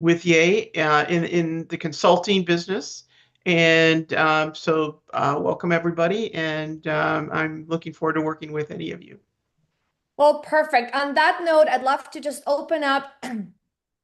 with Ye in the consulting business. And welcome everybody. And I'm looking forward to working with any of you. Well, perfect. On that note, I'd love to just open up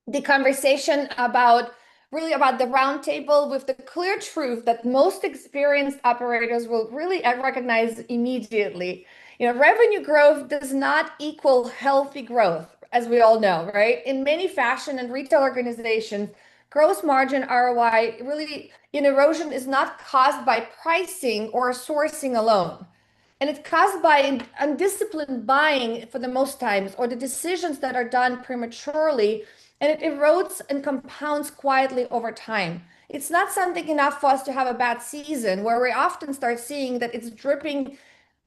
the conversation about the roundtable with the clear truth that most experienced operators will really recognize immediately. Revenue growth does not equal healthy growth, as we all know, right? In many fashion and retail organizations, gross margin ROI really in erosion is not caused by pricing or sourcing alone. And it's caused by undisciplined buying for the most times, or the decisions that are done prematurely, and it erodes and compounds quietly over time. It's not something enough for us to have a bad season where we often start seeing that it's dripping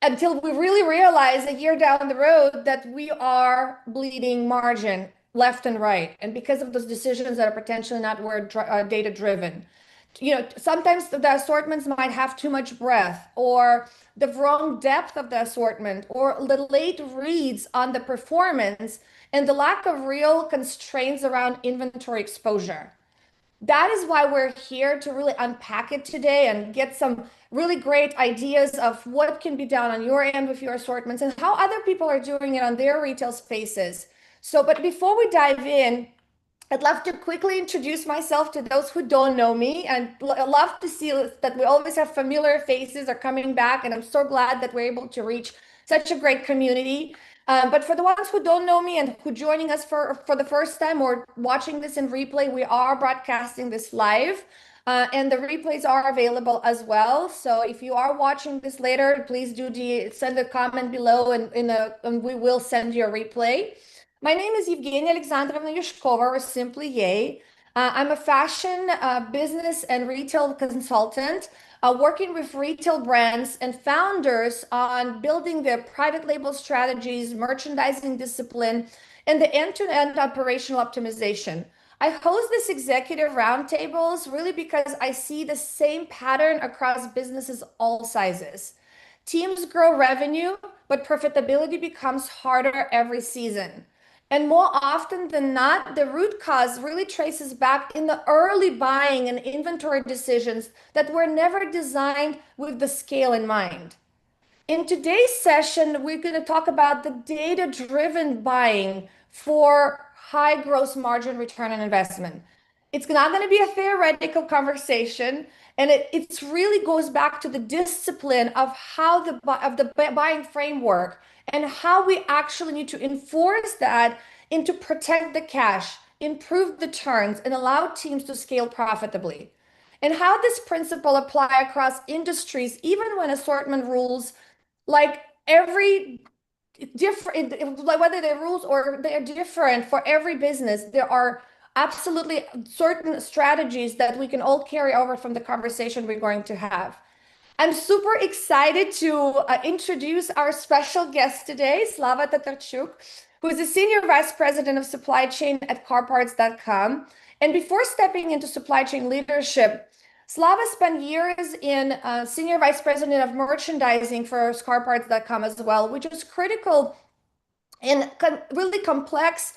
until we really realize a year down the road that we are bleeding margin left and right. And because of those decisions that are potentially not data driven. Sometimes the assortments might have too much breadth, or the wrong depth of the assortment, or the late reads on the performance, and the lack of real constraints around inventory exposure. That is why we're here to really unpack it today and get some really great ideas of what can be done on your end with your assortments and how other people are doing it on their retail spaces. But before we dive in, I'd love to quickly introduce myself to those who don't know me, and love to see that we always have familiar faces are coming back, and I'm so glad that we're able to reach such a great community. But for the ones who don't know me and who joining us for the first time or watching this in replay, we are broadcasting this live, and the replays are available as well. So if you are watching this later, please send a comment below, and we will send you a replay. My name is Evgenia Alexandrovna Yushkova, or simply Ye. I'm a fashion business and retail consultant, working with retail brands and founders on building their private label strategies, merchandising discipline, and the end-to-end operational optimization. I host this executive roundtables really because I see the same pattern across businesses all sizes. Teams grow revenue, but profitability becomes harder every season. And more often than not, the root cause really traces back in the early buying and inventory decisions that were never designed with the scale in mind. In today's session, we're going to talk about the data-driven buying for high gross margin return on investment. It's not going to be a theoretical conversation, and it really goes back to the discipline of the buying framework and how we actually need to enforce that and to protect the cash, improve the turns, and allow teams to scale profitably. And how this principle apply across industries, even when assortment rules, like every different, whether they're rules or they're different for every business, there are absolutely certain strategies that we can all carry over from the conversation we're going to have. I'm super excited to introduce our special guest today, Slava Tatarchuk, who is the Senior Vice President of Supply Chain at carparts.com. And before stepping into supply chain leadership, Slava spent years in Senior Vice President of Merchandising for carparts.com as well, which is critical in really complex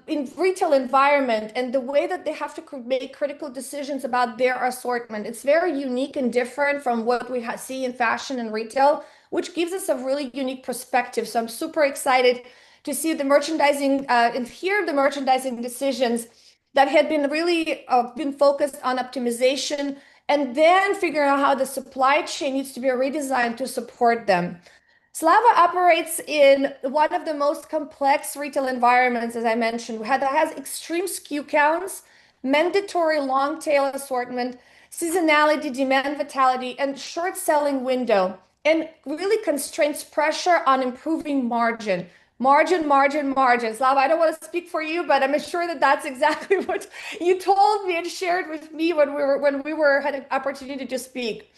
in retail environment, and the way that they have to make critical decisions about their assortment. It's very unique and different from what we see in fashion and retail, which gives us a really unique perspective. So I'm super excited to see the merchandising and hear the merchandising decisions that had been really been focused on optimization, and then figuring out how the supply chain needs to be redesigned to support them. Slava operates in one of the most complex retail environments, as I mentioned, that has extreme SKU counts, mandatory long tail assortment, seasonality, demand vitality, and short selling window, and really constrains pressure on improving margin. Margin, margin, margin. Slava, I don't want to speak for you, but I'm sure that that's exactly what you told me and shared with me when we had an opportunity to speak.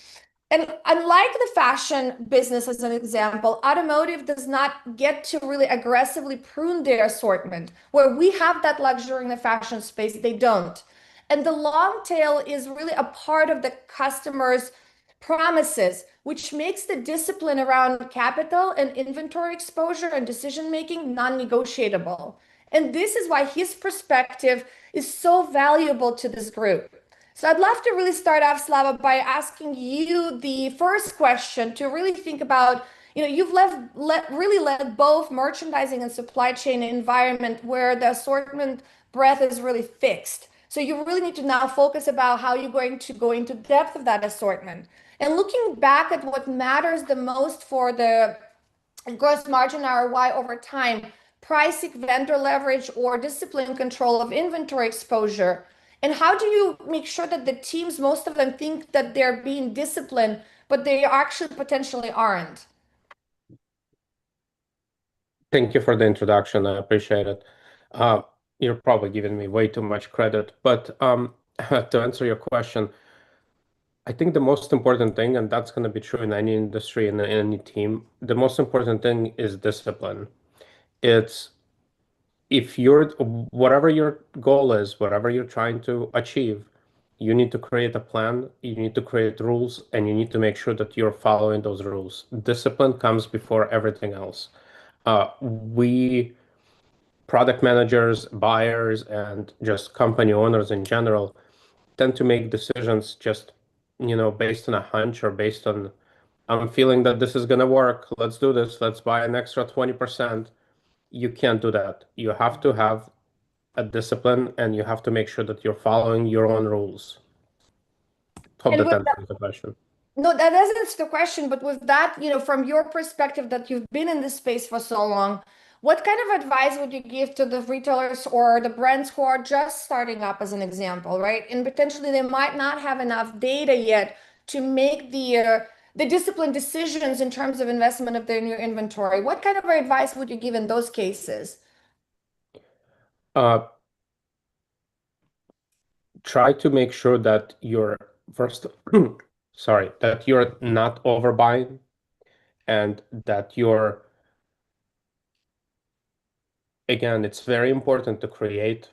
And unlike the fashion business, as an example, automotive does not get to really aggressively prune their assortment. Where we have that luxury in the fashion space, they don't. And the long tail is really a part of the customer's promises, which makes the discipline around capital and inventory exposure and decision making non-negotiable. And this is why his perspective is so valuable to this group. So I'd love to really start off, Slava, by asking you the first question to really think about, you've really led both merchandising and supply chain environment where the assortment breadth is really fixed. So you really need to now focus about how you're going to go into depth of that assortment. And looking back at what matters the most for the gross margin ROI over time, pricing, vendor leverage, or discipline control of inventory exposure. And how do you make sure that the teams, most of them think that they're being disciplined, but they actually potentially aren't? Thank you for the introduction. I appreciate it. You're probably giving me way too much credit, but to answer your question, I think the most important thing, and that's going to be true in any industry and in any team, the most important thing is discipline. It's if whatever your goal is, whatever you're trying to achieve, you need to create a plan, you need to create rules, and you need to make sure that you're following those rules. Discipline comes before everything else. We product managers, buyers, and just company owners in general tend to make decisions just, based on a hunch or based on, I'm feeling that this is going to work. Let's do this. Let's buy an extra 20%. You can't do that. You have to have a discipline and you have to make sure that you're following your own rules. Hope And that with answers the question. No, that isn't the question, but with that, from your perspective that you've been in this space for so long, what kind of advice would you give to the retailers or the brands who are just starting up, as an example, right? And potentially they might not have enough data yet to make the disciplined decisions in terms of investment of their new inventory. What kind of advice would you give in those cases? Uh, Try to make sure that you're first, sorry, that you're not overbuying and that you're, again, it's very important to create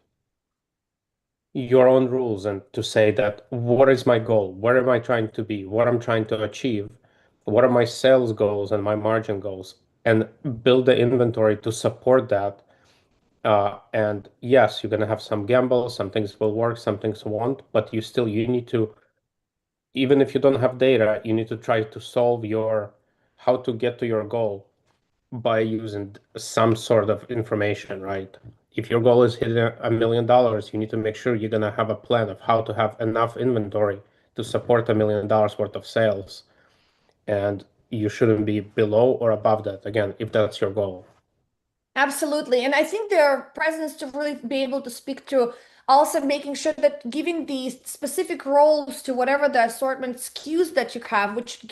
your own rules and to say that what is my goal? Where am I trying to be? What I'm trying to achieve? What are my sales goals and my margin goals? And build the inventory to support that. And yes, you're gonna have some gambles, some things will work, some things won't, but you need to, even if you don't have data, you need to try to solve how to get to your goal by using some sort of information, right? If your goal is hitting $1 million, you need to make sure you're gonna have a plan of how to have enough inventory to support $1 million worth of sales. And you shouldn't be below or above that, again, if that's your goal. Absolutely. And I think their presence to really be able to speak to also making sure that giving the specific roles to whatever the assortment SKUs that you have, which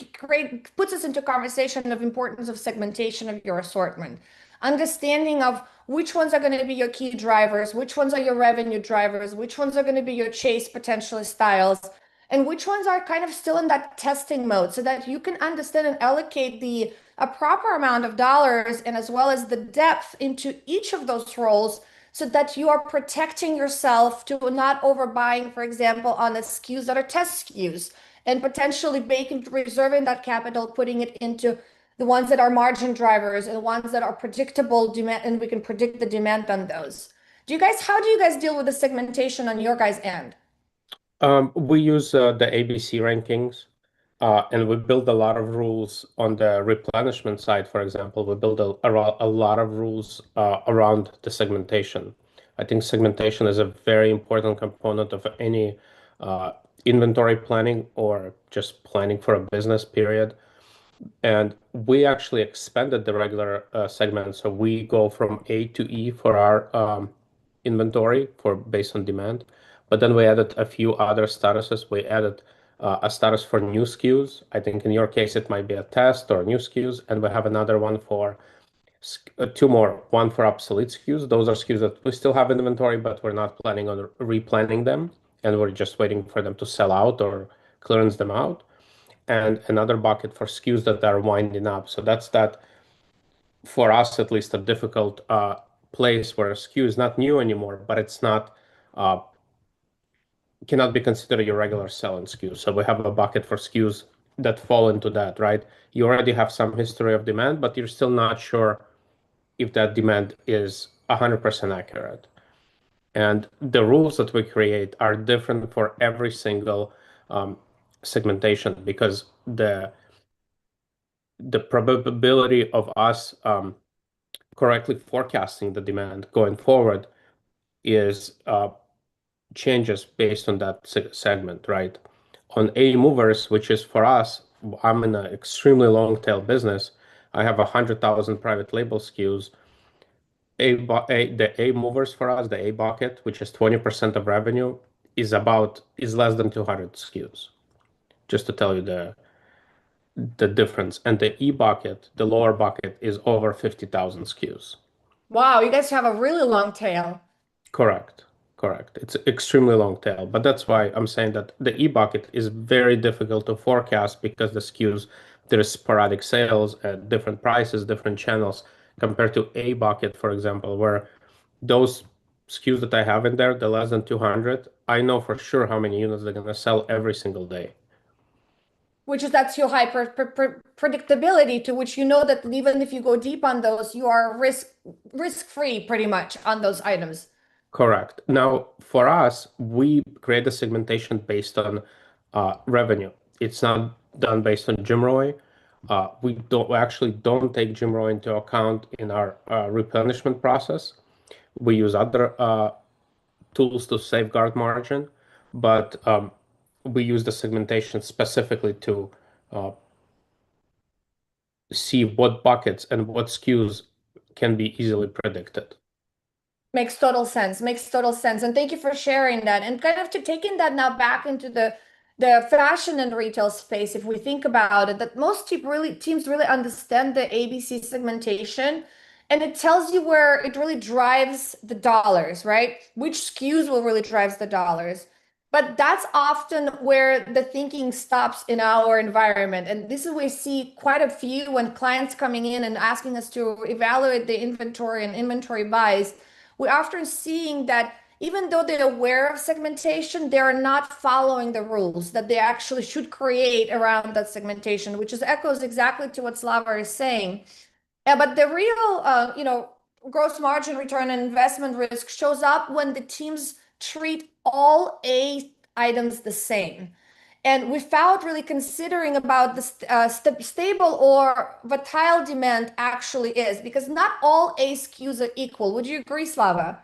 puts us into conversation of importance of segmentation of your assortment, understanding of which ones are going to be your key drivers, which ones are your revenue drivers, which ones are going to be your chase potentially styles, and which ones are kind of still in that testing mode so that you can understand and allocate a proper amount of dollars and as well as the depth into each of those roles so that you are protecting yourself to not overbuying, for example, on the SKUs that are test SKUs and potentially reserving that capital, putting it into the ones that are margin drivers and the ones that are predictable demand, and we can predict the demand on those. How do you guys deal with the segmentation on your guys' end? We use the ABC rankings, and we build a lot of rules on the replenishment side. For example, we build a lot of rules around the segmentation. I think segmentation is a very important component of any inventory planning or just planning for a business period. And we actually expanded the regular segment. So we go from A to E for our inventory for based on demand. But then we added a few other statuses. We added a status for new SKUs. I think in your case, it might be a test or new SKUs. And we have another one for two more, one for obsolete SKUs. Those are SKUs that we still have in inventory, but we're not planning on replanning them. And we're just waiting for them to sell out or clearance them out, and another bucket for SKUs that are winding up. So that's that, for us at least, a difficult place where a SKU is not new anymore, but it's not uh, cannot be considered your regular selling SKU. So we have a bucket for SKUs that fall into that, right? You already have some history of demand, but you're still not sure if that demand is 100% accurate. And the rules that we create are different for every single segmentation, because the probability of us correctly forecasting the demand going forward is changes based on that segment, right? On A movers, which is for us, I'm in an extremely long tail business. I have 100,000 private label SKUs. The A movers for us, the A bucket, which is 20% of revenue, is less than 200 SKUs. Just to tell you the difference. And the E bucket, the lower bucket, is over 50,000 SKUs. Wow, you guys have a really long tail. Correct. Correct. It's extremely long tail, but that's why I'm saying that the E bucket is very difficult to forecast, because the SKUs, there's sporadic sales at different prices, different channels, compared to A bucket, for example, where those SKUs that I have in there, the less than 200, I know for sure how many units they're going to sell every single day. Which is that's your high predictability, to which you know that even if you go deep on those, you are risk free pretty much on those items. Correct. Now, for us, we create a segmentation based on revenue. It's not done based on GMROI. We actually don't take GMROI into account in our replenishment process. We use other tools to safeguard margin, but we use the segmentation specifically to see what buckets and what SKUs can be easily predicted. Makes total sense. Makes total sense. And thank you for sharing that. And kind of to taking that now back into the fashion and retail space, if we think about it, that most teams really understand the ABC segmentation, and it tells you where it really drives the dollars, right? Which SKUs will really drives the dollars. But that's often where the thinking stops in our environment. And this is where we see quite a few when clients coming in and asking us to evaluate the inventory and inventory buys. We're often seeing that even though they're aware of segmentation, they're not following the rules that they actually should create around that segmentation, which is echoes exactly to what Slava is saying. But the real, gross margin return and investment risk shows up when the teams treat all A items the same. And without really considering about the stable or volatile demand actually is, because not all A SKUs are equal. Would you agree, Slava?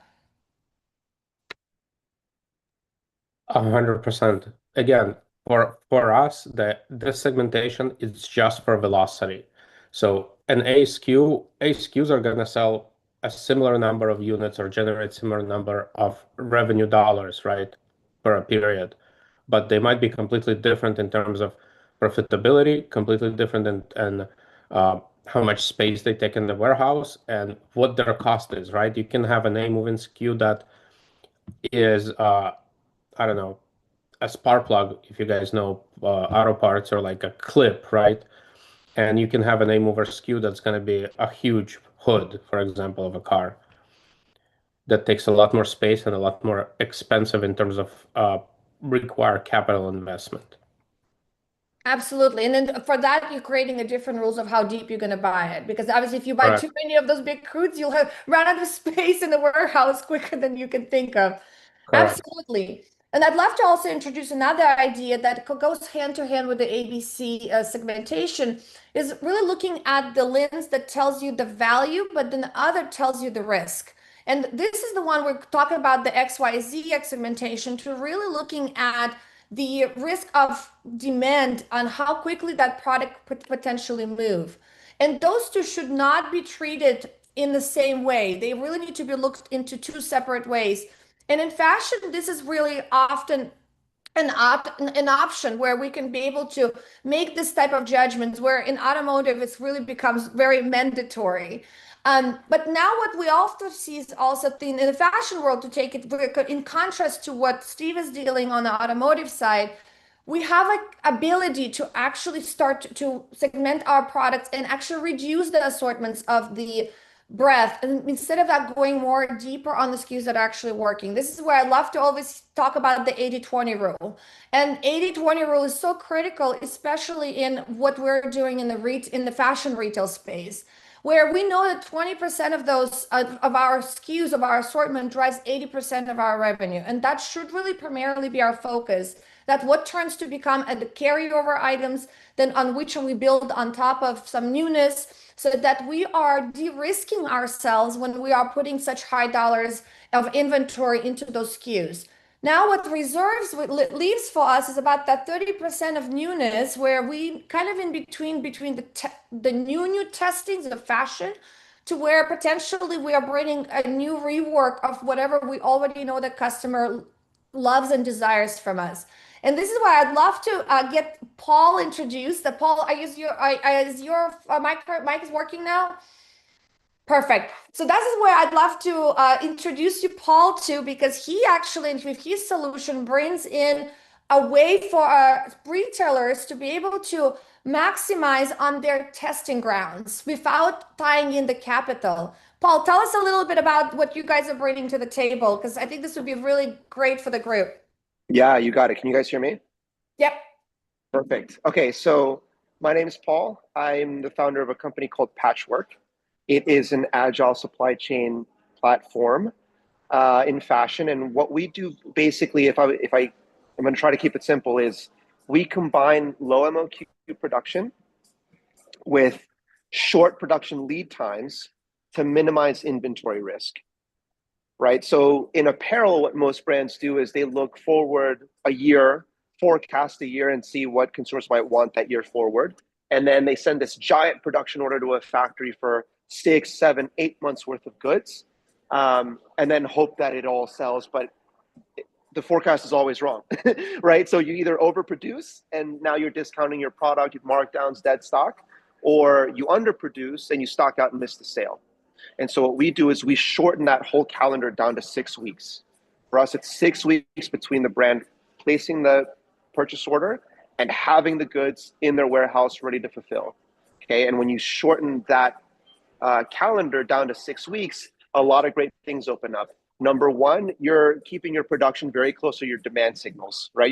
100%. Again, for us, the segmentation is just for velocity. So an A SKUs are gonna sell a similar number of units or generate similar number of revenue dollars, right, for a period. But they might be completely different in terms of profitability, completely different in how much space they take in the warehouse and what their cost is, right? You can have an A moving SKU that is I don't know, a spark plug, if you guys know auto parts, or like a clip, right? And you can have an A-mover SKU that's going to be a huge hood, for example, of a car that takes a lot more space and a lot more expensive in terms of require capital investment. Absolutely. And then for that, you're creating a different rules of how deep you're going to buy it. Because obviously, if you buy Correct. too many of those big crudes, you'll have run out of space in the warehouse quicker than you can think of. Correct. Absolutely. And I'd love to also introduce another idea that goes hand to hand with the ABC segmentation, is really looking at the lens that tells you the value, but then the other tells you the risk. And this is the one we're talking about the XYZ segmentation, to really looking at the risk of demand on how quickly that product could potentially move. And those two should not be treated in the same way. They really need to be looked into two separate ways. And in fashion, this is really often an option where we can be able to make this type of judgments, where in automotive it's really becomes very mandatory. But now what we also see is also in the fashion world, to take it in contrast to what Steve is dealing on the automotive side, we have an ability to actually start to segment our products and actually reduce the assortments of the breadth, and instead of that going more deeper on the SKUs that are actually working. This is where I love to always talk about the 80-20 rule. And 80-20 rule is so critical, especially in what we're doing in the fashion retail space, where we know that 20% of those of our SKUs of our assortment drives 80% of our revenue. And that should really primarily be our focus. That what turns to become the carryover items, then on which we build on top of some newness, so that we are de-risking ourselves when we are putting such high dollars of inventory into those SKUs. Now, what reserves leaves for us is about that 30% of newness, where we kind of in between the new testings of fashion, to where potentially we are bringing a new rework of whatever we already know the customer loves and desires from us. And this is why I'd love to get Paul introduced. Paul, is your mic is working now? Perfect. So that is where I'd love to introduce you, Paul, to, because he actually, with his solution, brings in a way for retailers to be able to maximize on their testing grounds without tying in the capital. Paul, tell us a little bit about what you guys are bringing to the table, because I think this would be really great for the group. Yeah, you got it. Can you guys hear me? Yep. Perfect. Okay, so my name is Paul. I'm the founder of a company called Patchwork. It is an agile supply chain platform in fashion. And what we do basically, I'm going to try to keep it simple, is we combine low MOQ production with short production lead times to minimize inventory risk. Right? So in apparel, what most brands do is they look forward a year, forecast a year, and see what consumers might want that year forward. And then they send this giant production order to a factory for 6, 7, 8 months worth of goods, and then hope that it all sells. But the forecast is always wrong, right? So you either overproduce and now you're discounting your product, you've markdowns, dead stock, or you underproduce and you stock out and miss the sale. And so what we do is we shorten that whole calendar down to 6 weeks. For us, it's 6 weeks between the brand placing the purchase order and having the goods in their warehouse ready to fulfill. Okay, and when you shorten that calendar down to 6 weeks, a lot of great things open up. Number one, you're keeping your production very close to your demand signals, right?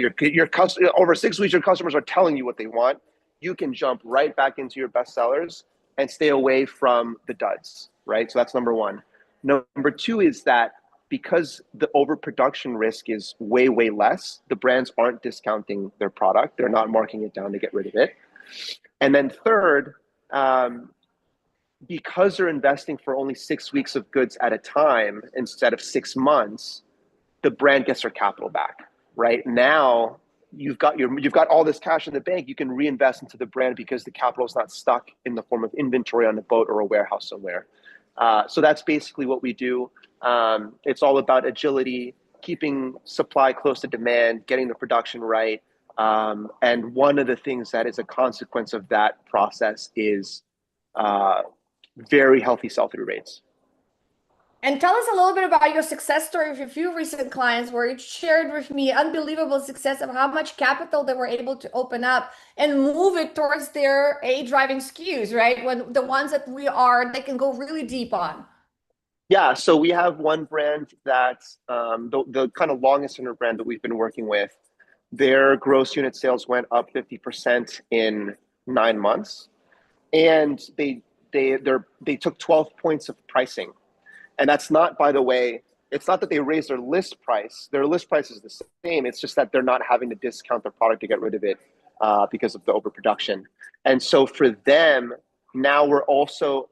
Over 6 weeks, your customers are telling you what they want. You can jump right back into your best sellers and stay away from the duds, right? So that's number one. Number two is that because the overproduction risk is way, way less, the brands aren't discounting their product. They're not marking it down to get rid of it. And then third, because they're investing for only 6 weeks of goods at a time instead of 6 months, the brand gets their capital back, right? Now you've got all this cash in the bank, you can reinvest into the brand because the capital is not stuck in the form of inventory on a boat or a warehouse somewhere. So that's basically what we do. It's all about agility, keeping supply close to demand, getting the production right. And one of the things that is a consequence of that process is very healthy sell-through rates. And tell us a little bit about your success story with a few recent clients where you shared with me unbelievable success of how much capital they were able to open up and move it towards their driving SKUs, right? When the ones that they can go really deep on. Yeah, so we have one brand that's the kind of longest running brand that we've been working with. Their gross unit sales went up 50% in 9 months, and they took 12 points of pricing. And that's not, by the way, it's not that they raised their list price. Their list price is the same. It's just that they're not having to discount their product to get rid of it because of the overproduction. And so for them, now we're also,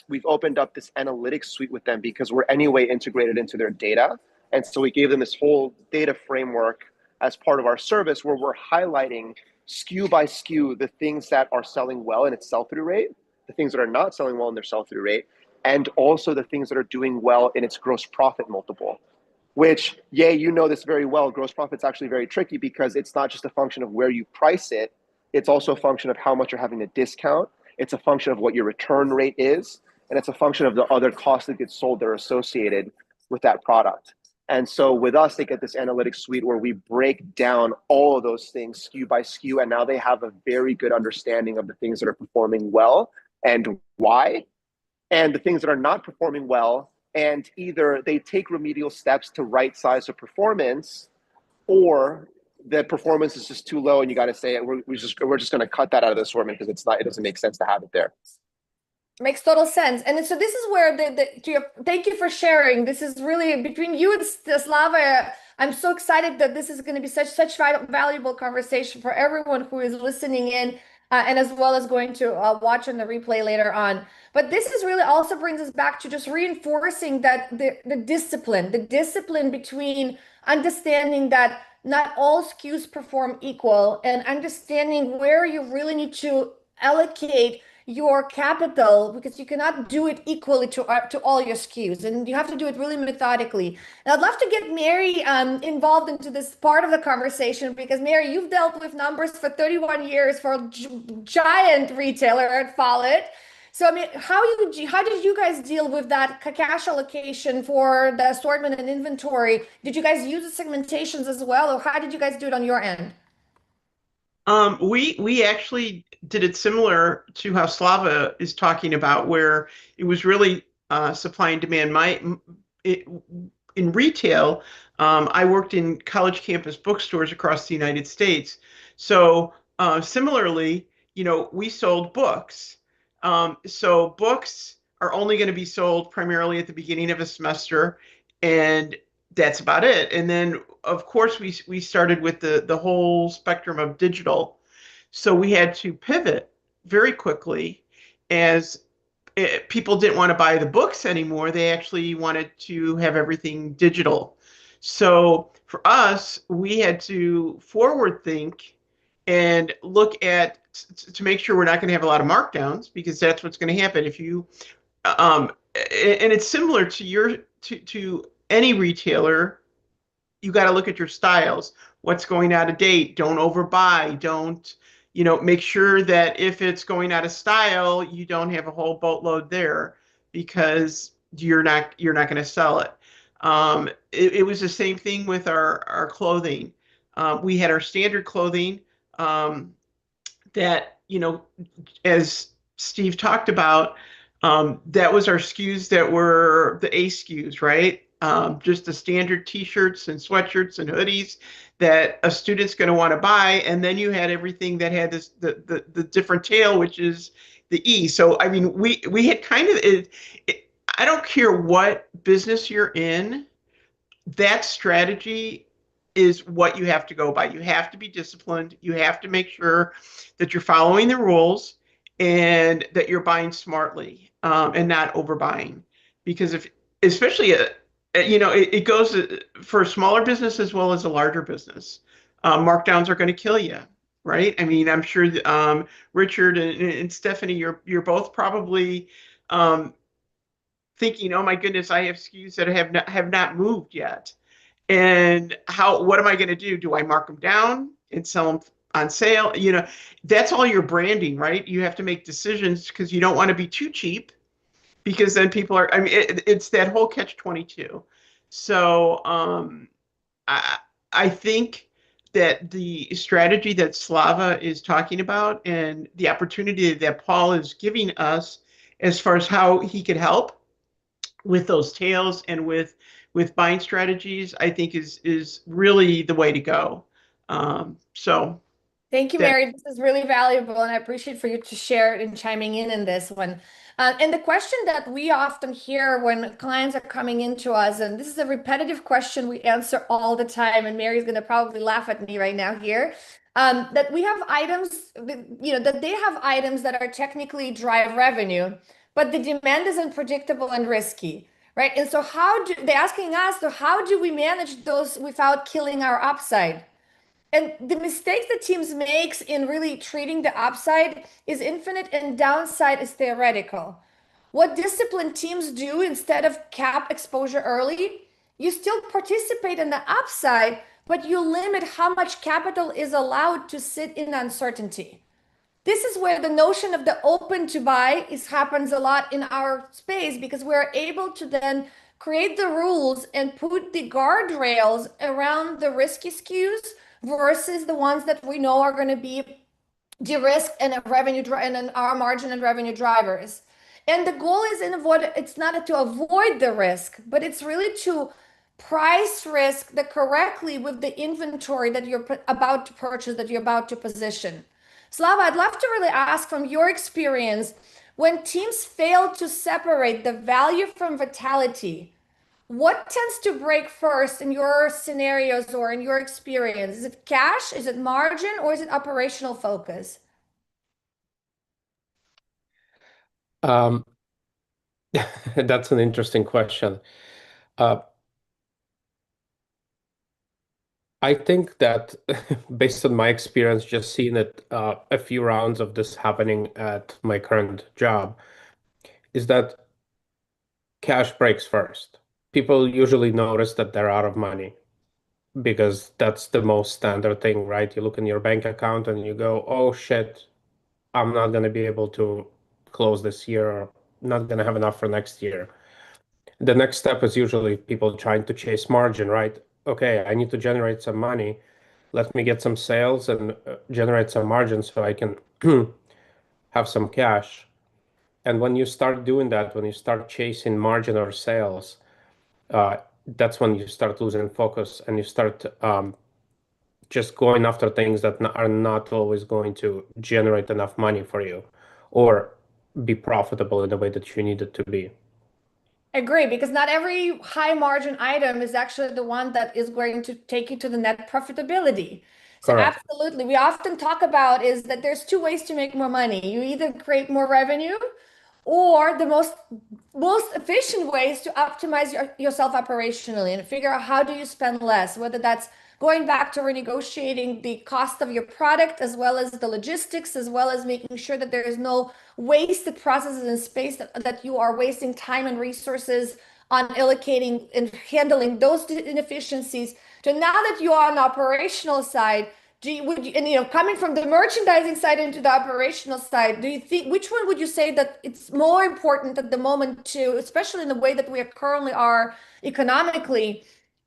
we've opened up this analytics suite with them because we're anyway integrated into their data. And so we gave them this whole data framework as part of our service where we're highlighting SKU by SKU the things that are selling well in its sell-through rate, the things that are not selling well in their sell-through rate, and also the things that are doing well in its gross profit multiple, which, you know this very well, gross profit's actually very tricky because it's not just a function of where you price it, it's also a function of how much you're having to discount, it's a function of what your return rate is, and it's a function of the other costs that get sold that are associated with that product. And so with us, they get this analytics suite where we break down all of those things SKU by SKU, and now they have a very good understanding of the things that are performing well and why, and the things that are not performing well, and either they take remedial steps to right size the performance, or the performance is just too low and you got to say we're just going to cut that out of the assortment because it doesn't make sense to have it there. Makes total sense. And so this is where thank you for sharing. This is really between you and Slava. I'm so excited that this is going to be such valuable conversation for everyone who is listening in, and as well as going to watch on the replay later on. But this is really also brings us back to just reinforcing that the discipline between understanding that not all SKUs perform equal, and understanding where you really need to allocate your capital, because you cannot do it equally to all your SKUs, and you have to do it really methodically. And I'd love to get Mary involved into this part of the conversation, because Mary, you've dealt with numbers for 31 years for a giant retailer at Follett. So I mean, how did you guys deal with that cash allocation for the assortment and inventory? Did you guys use the segmentations as well, or how did you guys do it on your end? We actually did it similar to how Slava is talking about, where it was really supply and demand. In retail, I worked in college campus bookstores across the United States. So similarly, we sold books. So books are only going to be sold primarily at the beginning of a semester, and that's about it. And then, of course, we started with the whole spectrum of digital. So we had to pivot very quickly as people didn't want to buy the books anymore. They actually wanted to have everything digital. So for us, we had to forward think and look at to make sure we're not going to have a lot of markdowns, because that's what's going to happen if you and it's similar to any retailer. You got to look at your styles, what's going out of date. Don't overbuy. Don't, make sure that if it's going out of style, you don't have a whole boatload there, because you're not going to sell it. It was the same thing with our clothing. We had our standard clothing that, as Steve talked about, that was our SKUs that were the A SKUs, right? Just the standard T-shirts and sweatshirts and hoodies that a student's going to want to buy. And then you had everything that had the different tail, which is the E. So I mean, we had kind of I don't care what business you're in, that strategy is what you have to go by. You have to be disciplined. You have to make sure that you're following the rules and that you're buying smartly, and not overbuying. Because especially it goes for a smaller business as well as a larger business. Markdowns are going to kill you, right? I mean, I'm sure Richard and Stephanie, you're both probably thinking, oh my goodness, I have SKUs that have not moved yet. And what am I going to do? Do I mark them down and sell them on sale? That's all your branding, right? You have to make decisions, because you don't want to be too cheap, because then people are, I mean, it's that whole catch-22. So I think that the strategy that Slava is talking about, and the opportunity that Paul is giving us as far as how he could help with those tails and with buying strategies, I think is really the way to go. So thank you, Mary. This is really valuable, and I appreciate for you to share it and chiming in this one. And the question that we often hear when clients are coming into us, and this is a repetitive question we answer all the time, and Mary's going to probably laugh at me right now here, that we have items, that they have items that are technically drive revenue, but the demand is unpredictable and risky, right? And so they're asking us, so how do we manage those without killing our upside? And the mistakes that teams makes in really treating the upside is infinite and downside is theoretical. What disciplined teams do, instead of cap exposure early, you still participate in the upside, but you limit how much capital is allowed to sit in uncertainty. This is where the notion of the open to buy happens a lot in our space, because we're able to then create the rules and put the guardrails around the risky SKUs versus the ones that we know are going to be de-risked and and our margin and revenue drivers. And the goal is it's not to avoid the risk, but it's really to price risk correctly with the inventory that you're about to purchase, that you're about to position. Slava, I'd love to really ask, from your experience, When teams fail to separate the value from vitality, what tends to break first in your scenarios or in your experience? Is it cash? Is it margin? Or is it operational focus? Um, that's an interesting question. Uh, I think that based on my experience, just seeing it a few rounds of this happening at my current job, is that cash breaks first. People usually notice that they're out of money because that's the most standard thing, right? You look in your bank account and you go, oh shit, I'm not going to be able to close this year or not going to have enough for next year. The next step is usually people trying to chase margin, right? Okay, I need to generate some money. Let me get some sales and generate some margin so I can have some cash. And when you start doing that, when you start chasing margin or sales, that's when you start losing focus and you start just going after things that are not always going to generate enough money for you or be profitable in the way that you need it to be. Agree, because not every high margin item is actually the one that is going to take you to the net profitability. So Correct. absolutely, we often talk about is that there's two ways to make more money. You either create more revenue, or the most efficient ways to optimize yourself operationally and figure out how do you spend less, whether that's going back to renegotiating the cost of your product as well as the logistics, as well as making sure that there is no wasted processes and space that you are wasting time and resources on allocating and handling those inefficiencies. So now that you are on the operational side, and coming from the merchandising side into the operational side, do you think which one would you say that it's more important at the moment to, especially in the way that we currently are economically,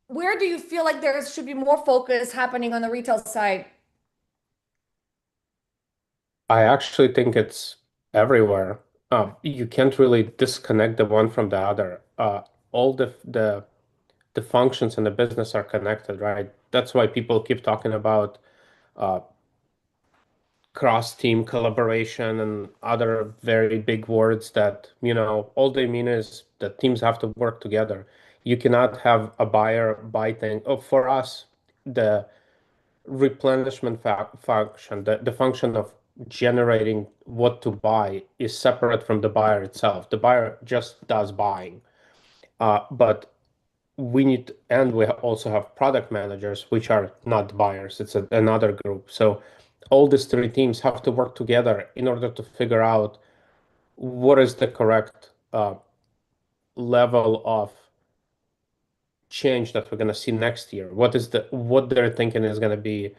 where do you feel like there should be more focus happening on the retail side? I actually think it's everywhere. You can't really disconnect the one from the other. All the functions in the business are connected, right? That's why people keep talking about uh, cross-team collaboration and other very big words that, all they mean is that teams have to work together. You cannot have a buyer buy thing. Oh, for us, the replenishment function, the function of generating what to buy is separate from the buyer itself. The buyer just does buying. But and we also have product managers, which are not buyers. It's another group. So all these three teams have to work together in order to figure out what is the correct level of change that we're going to see next year. What they're thinking is going to be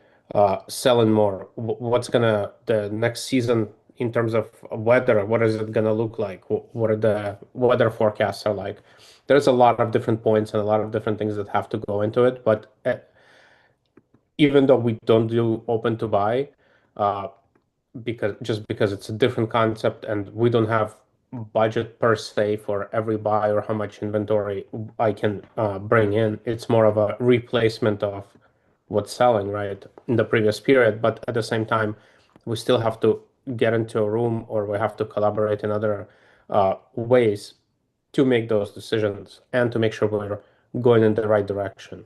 selling more. What's going to the next season in terms of weather? What is it going to look like? What are the weather forecasts are like? There's a lot of different points and a lot of different things that have to go into it. But even though we don't do open to buy, uh, because it's a different concept and we don't have budget per se for every buy or how much inventory I can bring in. It's more of a replacement of what's selling, right, in the previous period. But at the same time, we still have to get into a room or we have to collaborate in other ways to make those decisions and to make sure we're going in the right direction.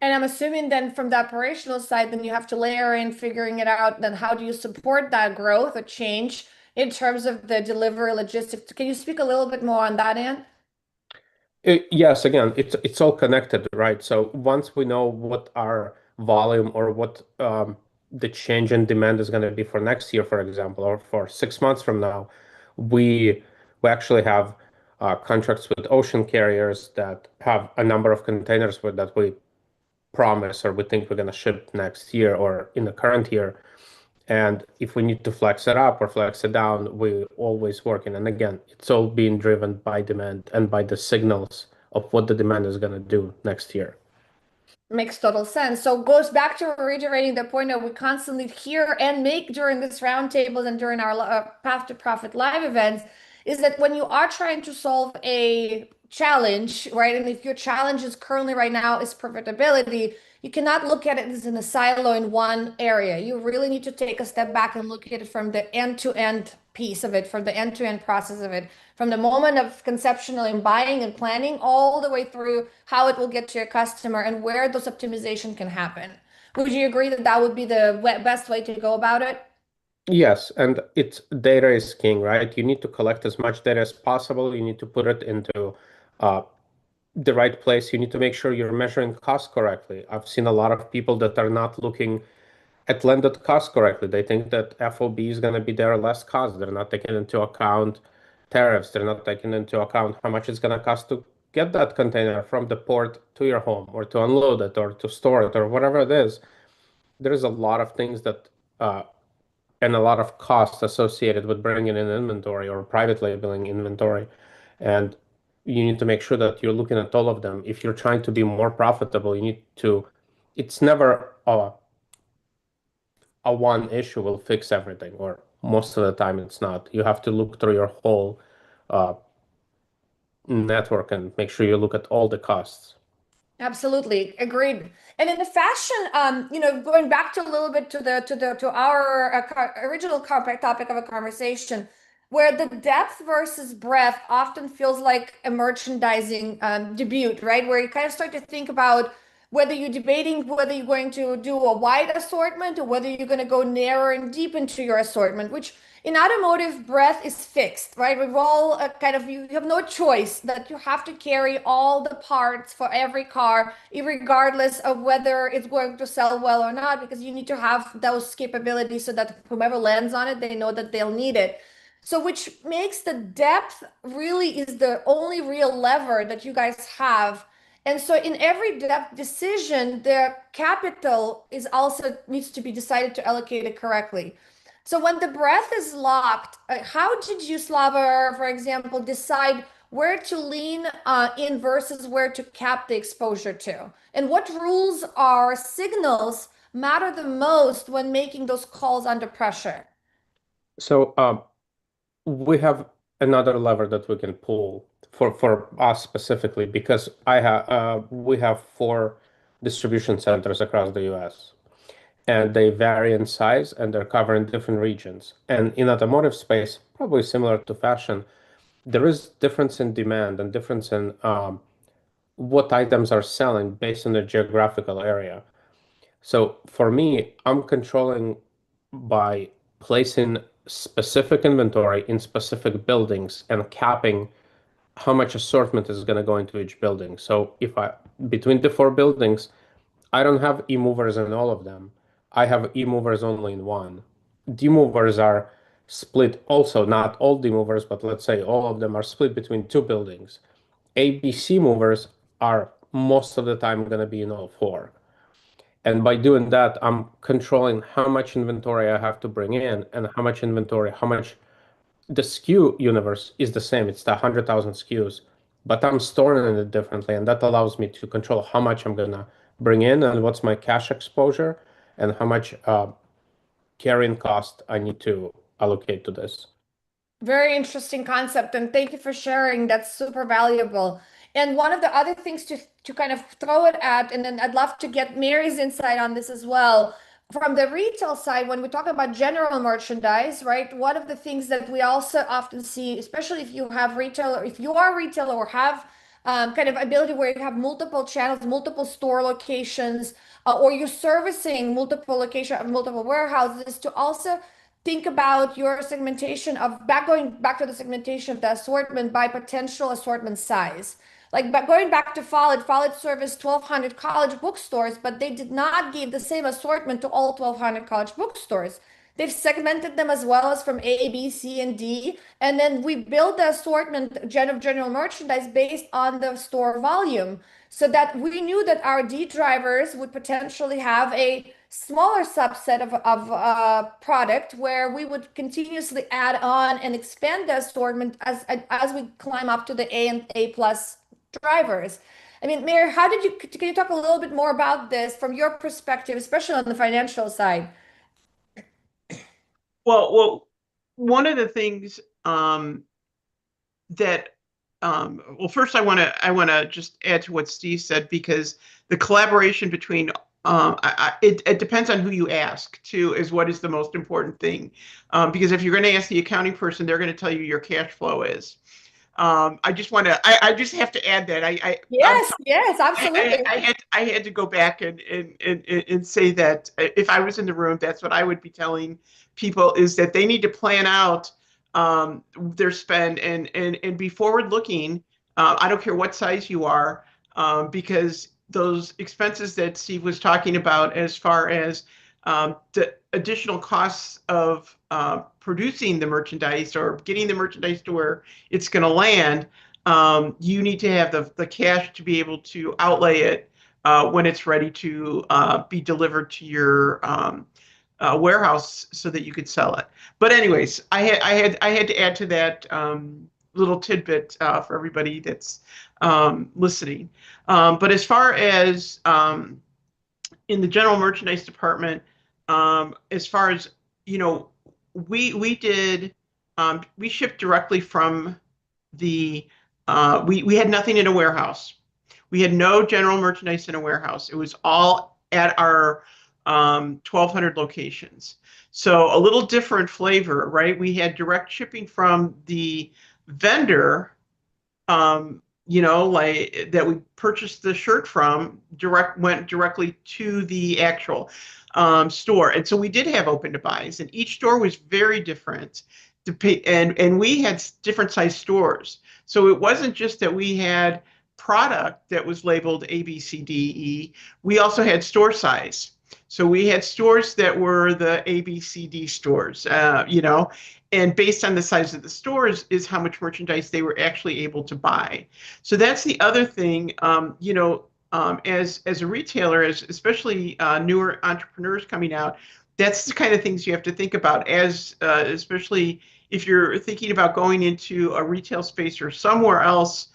And I'm assuming then from the operational side, then you have to layer in figuring it out. Then how do you support that growth or change in terms of the delivery logistics? Can you speak a little bit more on that, Ann? Yes, again, it's all connected, right? So once we know what our volume or what the change in demand is going to be for next year, for example, or for 6 months from now, we actually have contracts with ocean carriers that have a number of containers that we promise or we think we're going to ship next year or in the current year. And if we need to flex it up or flex it down, we're always working. And again, it's all being driven by demand and by the signals of what the demand is going to do next year. Makes total sense. So goes back to reiterating the point that we constantly hear and make during this roundtables and during our Path to Profit live events is that when you are trying to solve a challenge, right? And if your challenge is currently right now is profitability, you cannot look at it as in a silo in one area. You really need to take a step back and look at it from the end-to-end piece of it, from the end-to-end process of it, from the moment of conceptual and buying and planning all the way through how it will get to your customer and where those optimization can happen. Would you agree that that would be the best way to go about it? Yes, and it's data is king, right? You need to collect as much data as possible. You need to put it into uh, the right place. You need to make sure you're measuring costs correctly. I've seen a lot of people that are not looking at landed costs correctly. They think that FOB is going to be their less cost. They're not taking into account tariffs. They're not taking into account how much it's going to cost to get that container from the port to your home or to unload it or to store it or whatever it is. There's a lot of things that and a lot of costs associated with bringing in inventory or private labeling inventory. And you need to make sure that you're looking at all of them. If you're trying to be more profitable, you need to, it's never a one issue will fix everything, or most of the time it's not. You have to look through your whole uh, network and make sure you look at all the costs. Absolutely, agreed. And in the fashion, going back to a little bit to our original topic of a conversation, where the depth versus breadth often feels like a merchandising debut, right? Where you kind of start to think about whether you're debating whether you're going to do a wide assortment or whether you're going to go narrow and deep into your assortment, which in automotive, breadth is fixed, right? We've all you have no choice that you have to carry all the parts for every car, regardless of whether it's going to sell well or not, because you need to have those capabilities so that whomever lands on it, they know that they'll need it. So, which makes the depth really is the only real lever that you guys have. And so in every depth decision, the capital is also needs to be decided to allocate it correctly. So when the breath is locked, how did you, Slava, for example, decide where to lean in versus where to cap the exposure to? And what rules or signals matter the most when making those calls under pressure? So we have another lever that we can pull for us specifically because we have 4 distribution centers across the US. And they vary in size and they're covering different regions. And in automotive space, probably similar to fashion, there is difference in demand and difference in what items are selling based on the geographical area. So for me, I'm controlling by placing specific inventory in specific buildings and capping how much assortment is going to go into each building. So if between the 4 buildings, I don't have e-movers in all of them. I have e-movers only in one. D-movers are split also, not all D-movers, but let's say all of them are split between 2 buildings. ABC movers are most of the time going to be in all 4. And by doing that, I'm controlling how much inventory I have to bring in and how much the SKU universe is the same. It's the 100,000 SKUs, but I'm storing it differently. And that allows me to control how much I'm going to bring in and what's my cash exposure and how much carrying cost I need to allocate to this. Very interesting concept, and thank you for sharing. That's super valuable. And one of the other things to kind of throw it at, and then I'd love to get Mary's insight on this as well. From the retail side, when we talk about general merchandise, right? One of the things that we also often see, especially if you have retail, or if you are retail or have kind of ability where you have multiple channels, multiple store locations, or you're servicing multiple locations, multiple warehouses, to also think about your segmentation of going back to the segmentation of the assortment by potential assortment size. Like going back to Follett serviced 1,200 college bookstores, but they did not give the same assortment to all 1,200 college bookstores. They've segmented them as well as from A, B, C, and D. And then we build the assortment of general merchandise based on the store volume so that we knew that our D drivers would potentially have a smaller subset of product where we would continuously add on and expand the assortment as we climb up to the A and A plus drivers. I mean, Mayor, can you talk a little bit more about this from your perspective, especially on the financial side? Well, one of the things that well, first I want to just add to what Steve said, because the collaboration between it depends on who you ask too, is what is the most important thing. Because if you're going to ask the accounting person, they're going to tell you your cash flow is. I just have to add that Yes, absolutely. I had to go back and say that if I was in the room, that's what I would be telling people, is that they need to plan out their spend and be forward looking. I don't care what size you are, because those expenses that Steve was talking about, as far as the additional costs of producing the merchandise or getting the merchandise to where it's going to land, you need to have the cash to be able to outlay it when it's ready to be delivered to your warehouse so that you could sell it. But anyways, I had to add to that little tidbit for everybody that's listening. But as far as in the general merchandise department, as far as, we did, we shipped directly from the, we had nothing in a warehouse. We had no general merchandise in a warehouse. It was all at our 1,200 locations. So a little different flavor, right? We had direct shipping from the vendor, like that we purchased the shirt from, went directly to the actual store. And so we did have open to buys, and each store was very different. And we had different size stores. So it wasn't just that we had product that was labeled A, B, C, D, E. We also had store size. So we had stores that were the A, B, C, D stores, and based on the size of the stores is how much merchandise they were actually able to buy. So that's the other thing, as a retailer, especially newer entrepreneurs coming out, that's the kind of things you have to think about, as especially if you're thinking about going into a retail space or somewhere else,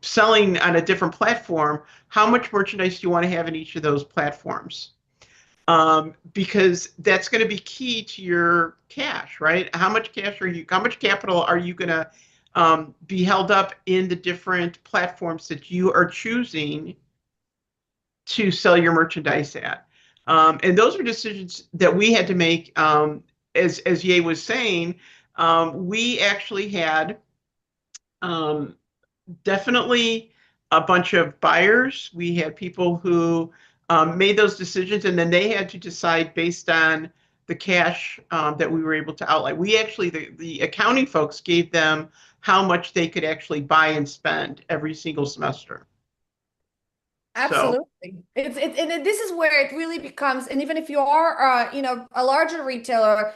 selling on a different platform. How much merchandise do you want to have in each of those platforms? Because that's going to be key to your cash, right? How much capital are you going to be held up in the different platforms that you are choosing to sell your merchandise at? And those are decisions that we had to make. As Ye was saying, we actually had definitely a bunch of buyers. We had people who made those decisions, and then they had to decide based on the cash that we were able to outlay. We actually, the accounting folks gave them how much they could actually buy and spend every single semester. Absolutely. And this is where it really becomes, and even if you are, a larger retailer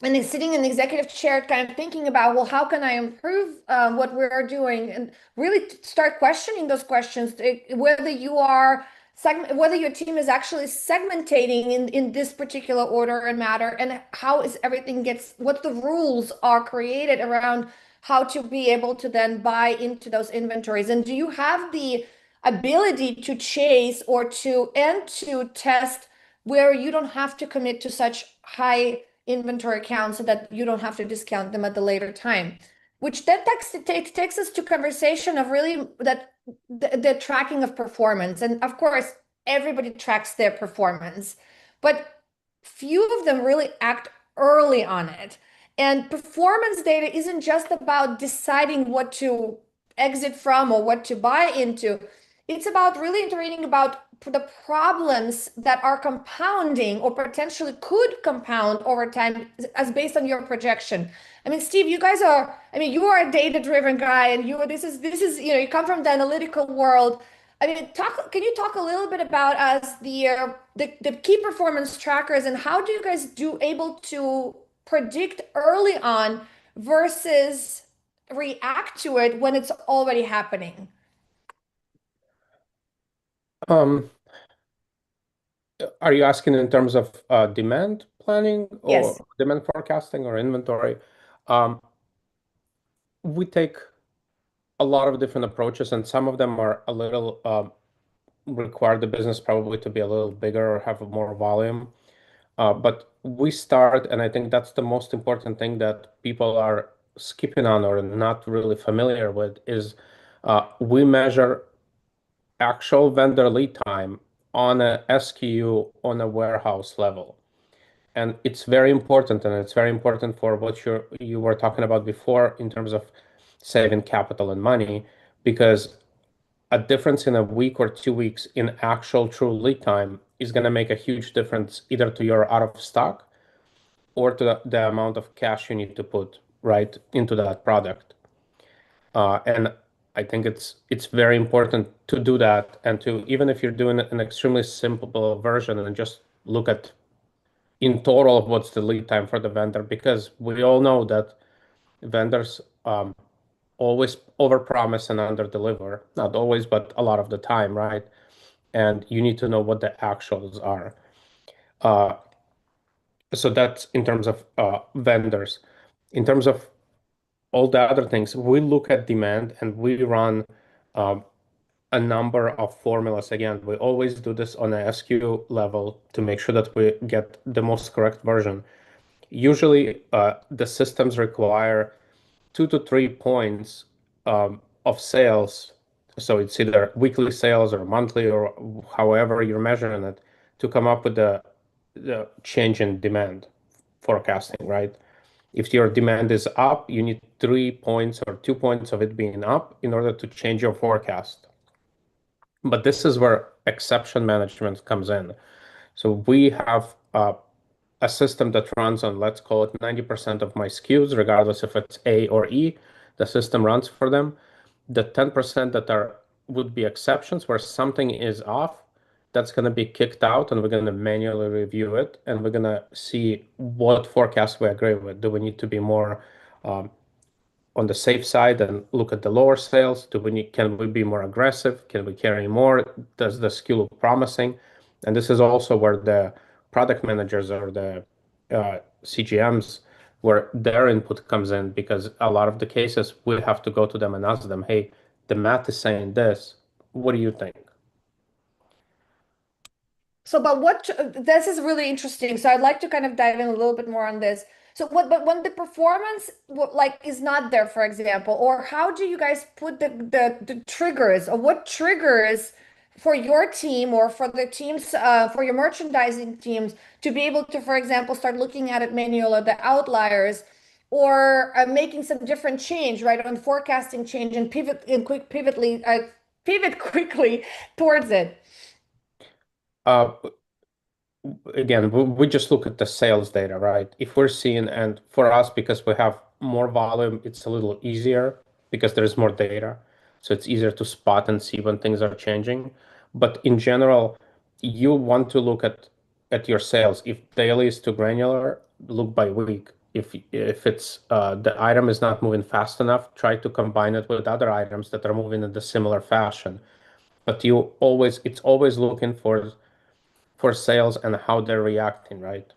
and is sitting in the executive chair, kind of thinking about, well, how can I improve what we're doing, and really start questioning those questions, whether you are whether your team is actually segmentating in this particular order and matter, and how is everything what the rules are created around how to be able to then buy into those inventories. And do you have the ability to chase or to test where you don't have to commit to such high inventory counts so that you don't have to discount them at the later time, which then takes us to conversation of really the tracking of performance. And of course, everybody tracks their performance, but few of them really act early on it. And performance data isn't just about deciding what to exit from or what to buy into. It's about really intervening about the problems that are compounding or potentially could compound over time as based on your projection. I mean, Steve, you are a data-driven guy, and this is, you come from the analytical world. I mean, can you talk a little bit about the key performance trackers, and how do you guys able to predict early on versus react to it when it's already happening? Are you asking in terms of demand planning or Yes. demand forecasting or inventory? We take a lot of different approaches, and some of them are a little require the business probably to be a little bigger or have more volume. But we start, and I think that's the most important thing that people are skipping on or not really familiar with is we measure actual vendor lead time on a SKU on a warehouse level. And it's very important, and it's very important for what you were talking about before in terms of saving capital and money, because a difference in a week or 2 weeks in actual true lead time is going to make a huge difference either to your out of stock or to the amount of cash you need to put right into that product. And I think it's very important to do that, and to, even if you're doing an extremely simple version, and just look at in total of what's the lead time for the vendor, because we all know that vendors always overpromise and underdeliver. Not always, but a lot of the time, right? And you need to know what the actuals are. So that's in terms of vendors. In terms of all the other things, we look at demand and we run a number of formulas. Again, we always do this on a SKU level to make sure that we get the most correct version. Usually, the systems require 2 to 3 points of sales. So it's either weekly sales or monthly or however you're measuring it to come up with the change in demand forecasting, right? If your demand is up, you need 3 points or 2 points of it being up in order to change your forecast. But this is where exception management comes in. So we have a system that runs on, let's call it 90% of my SKUs, regardless if it's A or E, the system runs for them. The 10% that would be exceptions where something is off, that's going to be kicked out, and we're going to manually review it, and we're going to see what forecast we agree with. Do we need to be more on the safe side and look at the lower sales? Can we be more aggressive? Can we carry more? Does the SKU look promising? And this is also where the product managers or the CGMs, where their input comes in, because a lot of the cases we have to go to them and ask them, hey, the math is saying this. What do you think? So, this is really interesting. So I'd like to kind of dive in a little bit more on this. So but when the performance like is not there, for example, or how do you guys put the triggers, or what triggers for your team or for the teams, for your merchandising teams to be able to, for example, start looking at it manual or the outliers, or making some different change, right, on forecasting change and pivot quickly towards it? Uh, Again, we just look at the sales data, right? If we're seeing, and for us, because we have more volume, it's a little easier because there's more data. So it's easier to spot and see when things are changing. But in general, you want to look at your sales. If daily is too granular, look by week. If it's the item is not moving fast enough, try to combine it with other items that are moving in the similar fashion. But it's always looking for sales and how they're reacting, right?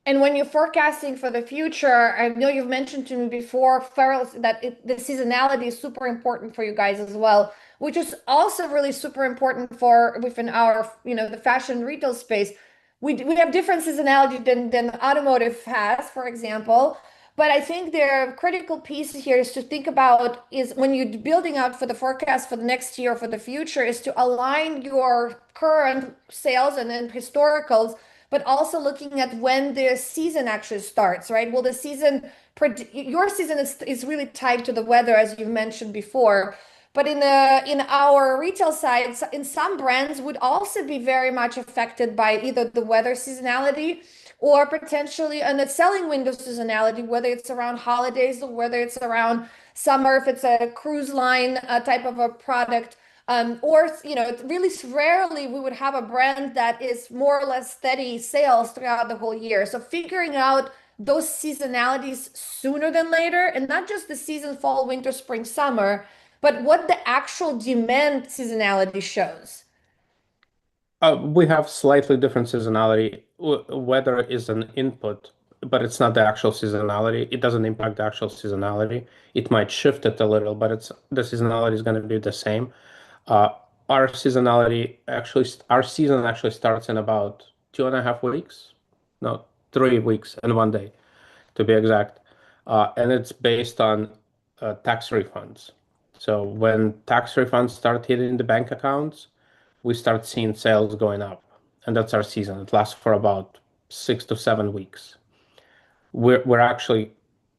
And when you're forecasting for the future, I know you've mentioned to me before, Farrell, that the seasonality is super important for you guys as well, which is also really super important for within our, the fashion retail space. We have different seasonality than automotive has, for example. But I think the critical piece here is to think about is when you're building out for the forecast for the next year, for the future, is to align your current sales and then historicals, but also looking at when the season actually starts, right? Well, your season is really tied to the weather, as you mentioned before. But in our retail side, in some brands would also be very much affected by either the weather seasonality or potentially on the selling window seasonality, whether it's around holidays or whether it's around summer, if it's a cruise line type of a product. Or, really rarely we would have a brand that is more or less steady sales throughout the whole year. So figuring out those seasonalities sooner than later, and not just the season, fall, winter, spring, summer, but what the actual demand seasonality shows. We have slightly different seasonality. Weather is an input, but it's not the actual seasonality. It doesn't impact the actual seasonality. It might shift it a little, but the seasonality is going to be the same. Uh, our season actually starts in about 2.5 weeks. No, 3 weeks and one day, to be exact. and it's based on tax refunds. So when tax refunds start hitting the bank accounts, we start seeing sales going up, and that's our season. It lasts for about 6 to 7 weeks. We're actually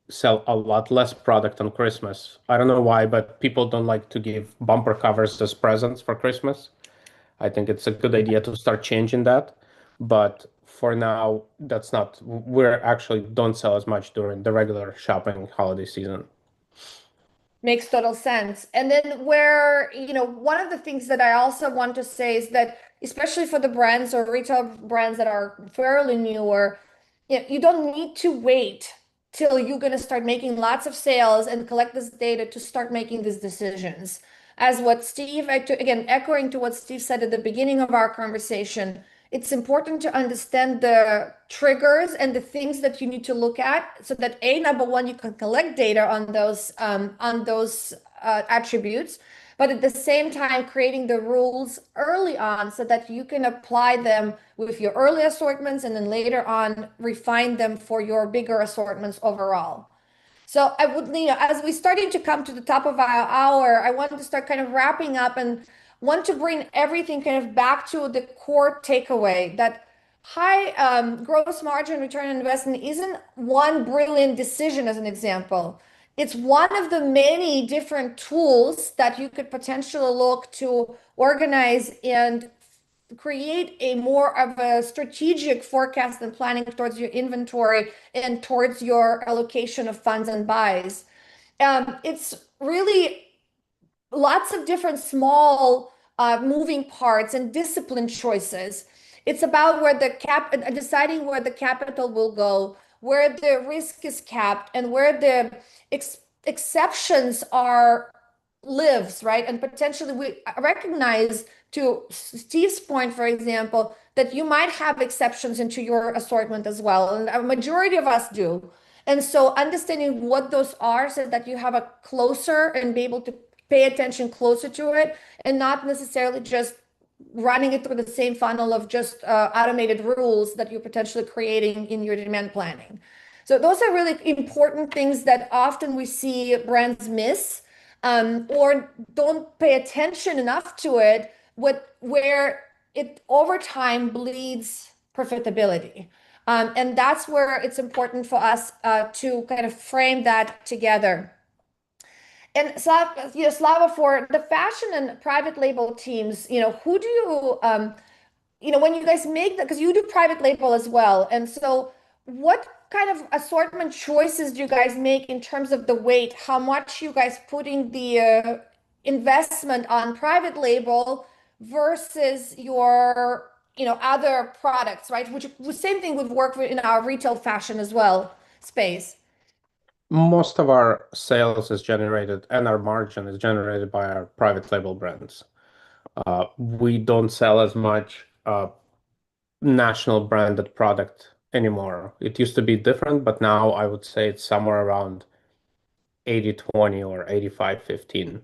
sell a lot less product on Christmas. I don't know why, but people don't like to give bumper covers as presents for Christmas. I think it's a good idea to start changing that. But for now, that's not, we're actually don't sell as much during the regular shopping holiday season. Makes total sense. And then where, one of the things that I also want to say is that, especially for the brands or retail brands that are fairly newer, you don't need to wait till you're going to start making lots of sales and collect this data to start making these decisions. As what Steve, again, echoing to what Steve said at the beginning of our conversation, it's important to understand the triggers and the things that you need to look at so that number one, you can collect data on those attributes, but at the same time creating the rules early on so that you can apply them with your early assortments and then later on refine them for your bigger assortments overall. So I would, as we started to come to the top of our hour, I wanted to start kind of wrapping up and want to bring everything kind of back to the core takeaway that high gross margin return on investment isn't one brilliant decision as an example. It's one of the many different tools that you could potentially look to organize and create a more of a strategic forecast and planning towards your inventory and towards your allocation of funds and buys. It's really lots of different small moving parts and discipline choices. It's about where deciding where the capital will go, where the risk is capped, and where the exceptions are lives, right? And potentially we recognize, to Steve's point, for example, that you might have exceptions into your assortment as well. And a majority of us do. And so understanding what those are so that you have a closer and be able to pay attention closer to it and not necessarily just running it through the same funnel of just automated rules that you're potentially creating in your demand planning. So those are really important things that often we see brands miss or don't pay attention enough to it, where it over time bleeds profitability. And that's where it's important for us to kind of frame that together. And Slava, for the fashion and private label teams, who do you, when you guys make that, because you do private label as well. And so what kind of assortment choices do you guys make in terms of the weight? How much you guys putting the investment on private label versus your, other products, right? Which the same thing would work in our retail fashion as well space. Most of our sales is generated and our margin is generated by our private label brands. We don't sell as much national branded product anymore. It used to be different, but now I would say it's somewhere around 80-20 or 85-15.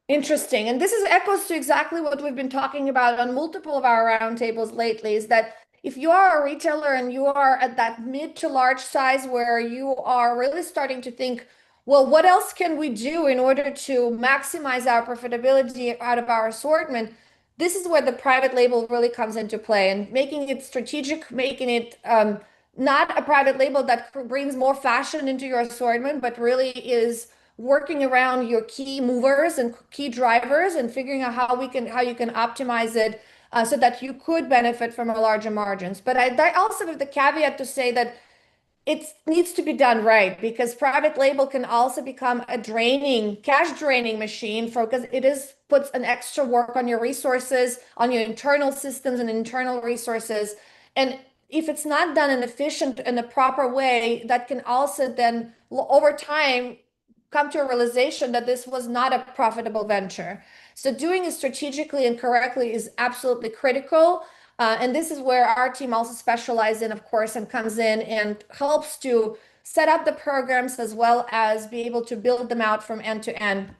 Interesting. And this is echoes to exactly what we've been talking about on multiple of our roundtables lately, is that if you are a retailer and you are at that mid to large size where you are really starting to think, well, what else can we do in order to maximize our profitability out of our assortment? This is where the private label really comes into play, and making it strategic, making it not a private label that brings more fashion into your assortment, but really is working around your key movers and key drivers and figuring out how you can optimize it so that you could benefit from a larger margins. But I also have the caveat to say that it needs to be done right, because private label can also become a cash draining machine because it puts an extra work on your resources, on your internal systems and internal resources. And if it's not done in efficient and a proper way, that can also then over time come to a realization that this was not a profitable venture. So doing it strategically and correctly is absolutely critical. And this is where our team also specializes in, of course, and comes in and helps to set up the programs as well as be able to build them out from end to end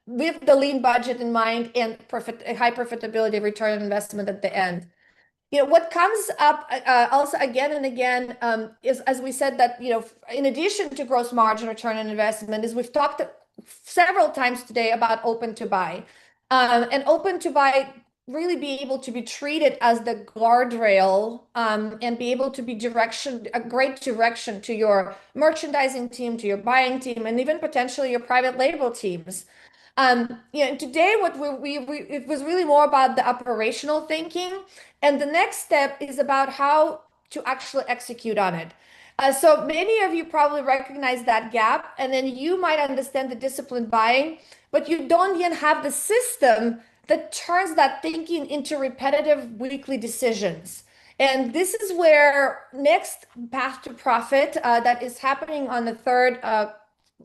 with the lean budget in mind and high profitability return on investment at the end. what comes up also again and again is, as we said, that, in addition to gross margin return on investment, is we've talked several times today about open to buy. And open to buy really be able to be treated as the guardrail and be able to be a great direction to your merchandising team, to your buying team, and even potentially your private label teams. Today what it was really more about the operational thinking, and the next step is about how to actually execute on it. So many of you probably recognize that gap, and then you might understand the disciplined buying, but you don't yet have the system that turns that thinking into repetitive weekly decisions. And this is where next Path to Profit that is happening on the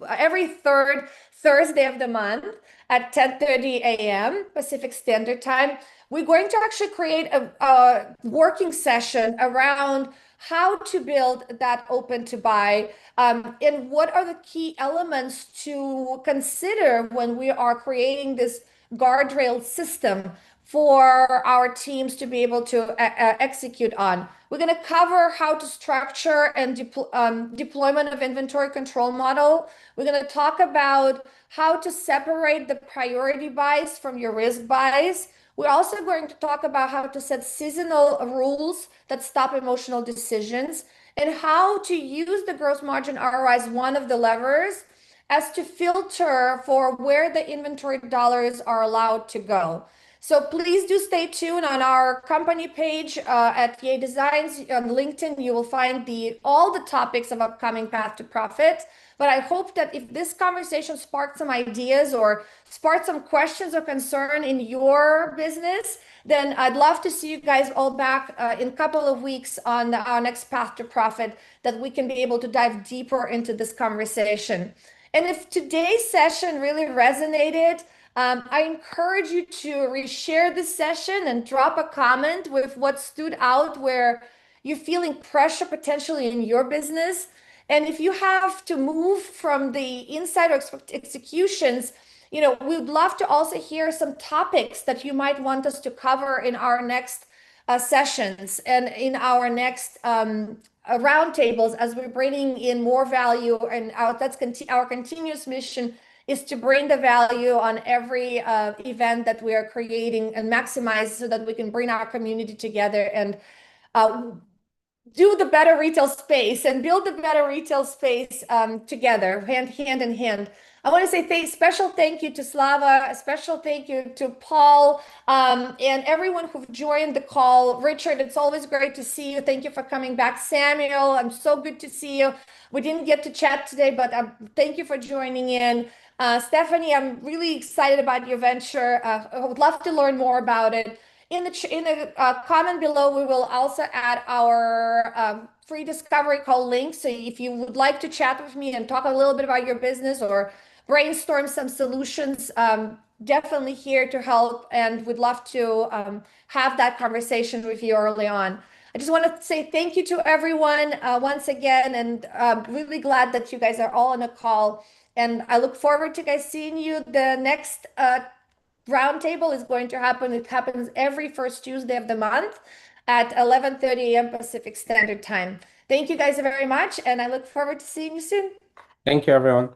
every third Thursday of the month at 10:30 a.m. Pacific Standard Time, we're going to actually create a working session around how to build that open to buy, and what are the key elements to consider when we are creating this guardrail system for our teams to be able to execute on. We're going to cover how to structure and deployment of inventory control model. We're going to talk about how to separate the priority buys from your risk buys. We're also going to talk about how to set seasonal rules that stop emotional decisions, and how to use the gross margin ROI as one of the levers as to filter for where the inventory dollars are allowed to go. So please do stay tuned on our company page at Yay Designs on LinkedIn. You will find all the topics of upcoming Path to Profit. But I hope that if this conversation sparked some ideas or sparked some questions or concern in your business, then I'd love to see you guys all back in a couple of weeks on our next Path to Profit, that we can be able to dive deeper into this conversation. And if today's session really resonated, I encourage you to reshare this session and drop a comment with what stood out, where you're feeling pressure potentially in your business. And if you have to move from the inside or executions, we'd love to also hear some topics that you might want us to cover in our next sessions and in our next roundtables, as we're bringing in more value. And that's our continuous mission is to bring the value on every event that we are creating and maximize, so that we can bring our community together and do the better retail space and build the better retail space together, hand in hand. I want to say special thank you to Slava, a special thank you to Paul, and everyone who joined the call. Richard, it's always great to see you. Thank you for coming back. Samuel, I'm so good to see you. We didn't get to chat today, but thank you for joining in. Stephanie, I'm really excited about your venture. I would love to learn more about it. In the comment below, we will also add our free discovery call link. So if you would like to chat with me and talk a little bit about your business or brainstorm some solutions, definitely here to help, and would love to have that conversation with you early on. I just want to say thank you to everyone once again, and really glad that you guys are all on a call. And I look forward to guys seeing you. The next roundtable is going to happen. It happens every first Tuesday of the month at 11:30 a.m. Pacific Standard Time. Thank you guys very much, and I look forward to seeing you soon. Thank you, everyone.